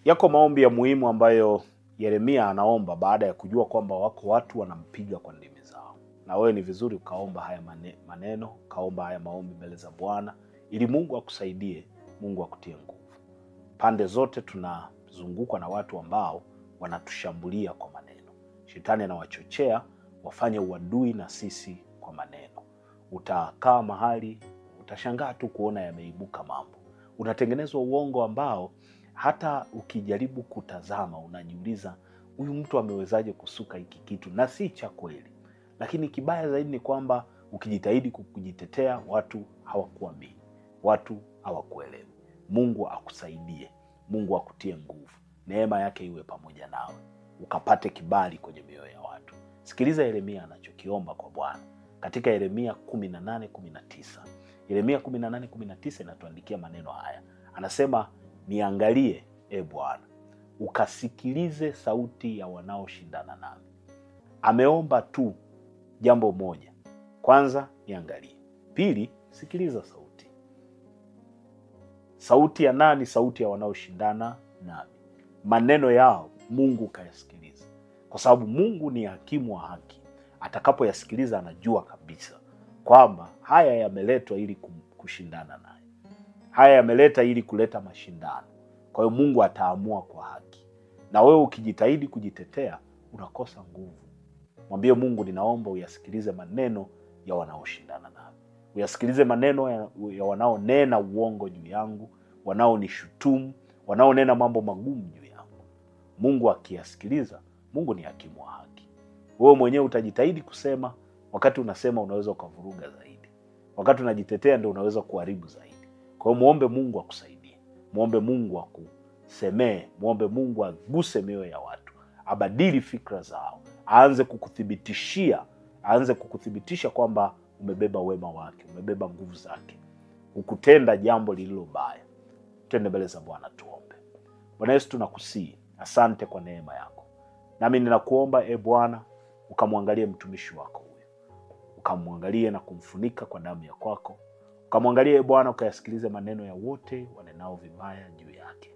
Yako maombi ya muhimu ambayo Yeremia anaomba baada ya kujua kwamba wako watu wanampiga kwa ndimi zao. Na wewe ni vizuri ukaomba haya maneno, ukaomba haya maombi mbele za Bwana ili Mungu akusaidie, Mungu akutie nguvu. Pande zote tunazungukwa na watu ambao wanatushambulia kwa maneno. Shetani anawachochea wafanye uadui na sisi kwa maneno. Utakaa mahali, utashangaa tu kuona yameibuka mambo. Unatengenezwa uongo ambao hata ukijaribu kutazama unajiuliza huyu mtu amewezaje kusuka hiki kitu, na si cha kweli. Lakini kibaya zaidi ni kwamba ukijitahidi kujitetea watu hawakuamini, watu hawakuelewi. Mungu akusaidie, Mungu akutie nguvu, neema yake iwe pamoja nawe, ukapate kibali kwenye mioyo ya watu. Sikiliza Yeremia anachokiomba kwa Bwana katika Yeremia 18:19. Yeremia 18:19 inatuandikia maneno haya. Anasema, niangalie Bwana, ukasikilize sauti ya wanaoshindana nami. Ameomba tu jambo moja. Kwanza, niangalie. Pili, sikiliza sauti. Sauti ya nani? Sauti ya wanaoshindana nami. Maneno yao Mungu kayasikiliza, kwa sababu Mungu ni hakimu wa haki. Atakapoyasikiliza anajua kabisa kwamba haya yameletwa ili kushindana naye, haya yameleta ili kuleta mashindano. Kwa hiyo Mungu ataamua kwa haki. Na wewe ukijitahidi kujitetea unakosa nguvu. Mwambie Mungu, ninaomba uyasikilize maneno ya wanaoshindana nami, uyasikilize maneno ya wanaonena uongo juu yangu, wanaonishutumu, wanaonena mambo magumu juu yangu. Mungu akiyasikiliza, Mungu ni hakimu wa haki. Wewe mwenyewe utajitahidi kusema, wakati unasema unaweza ukavuruga zaidi. Wakati unajitetea ndio unaweza kuharibu zaidi. Kwa hiyo muombe Mungu akusaidie. Muombe Mungu akusemee, muombe Mungu aguse mioyo ya watu, abadili fikra zao, aanze kukuthibitisha kwamba umebeba wema wake, umebeba nguvu zake, ukutenda jambo lililo baya. Twende mbele za Bwana tuombe. Bwana Yesu, tunakusihi, asante kwa neema yako. Nami ninakuomba Bwana, ukamwangalie mtumishi wako huyu, ukamwangalie na kumfunika kwa damu ya kwako. Ukamwangalie Bwana, ukayasikilize maneno ya wote wanenao vibaya juu yake,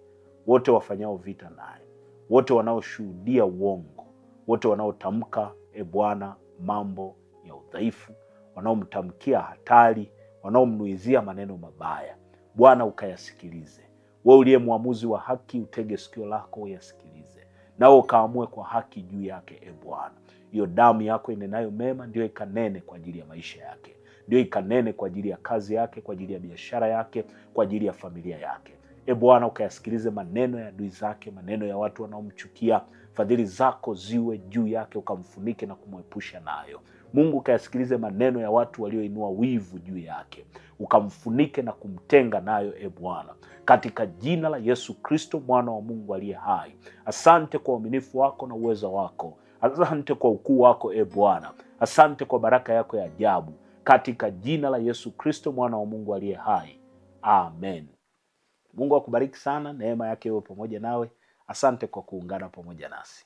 wote wafanyao vita naye, wote wanaoshuhudia uongo, wote wanaotamka Bwana mambo ya udhaifu, wanaomtamkia hatari, wanaomnuizia maneno mabaya. Bwana, ukayasikilize. Wewe uliye muamuzi wa haki, utege sikio lako uyasikilize, nao ukaamue kwa haki juu yake Bwana. Hiyo damu yako inenayo mema ndio ikanene kwa ajili ya maisha yake, ndio ikanene kwa ajili ya kazi yake, kwa ajili ya biashara yake, kwa ajili ya familia yake. Bwana, ukayasikilize maneno ya adui zake, maneno ya watu wanaomchukia. Fadhili zako ziwe juu yake, ukamfunike na kumwepusha nayo. Mungu, ukayasikilize maneno ya watu walioinua wivu juu yake, ukamfunike na kumtenga nayo Bwana, katika jina la Yesu Kristo, mwana wa Mungu aliye hai. Asante kwa uaminifu wako na uwezo wako. Asante kwa ukuu wako Bwana. Asante kwa baraka yako ya ajabu, katika jina la Yesu Kristo, mwana wa Mungu aliye hai. Amen. Mungu akubariki sana, neema yake iwe pamoja nawe. Asante kwa kuungana pamoja nasi.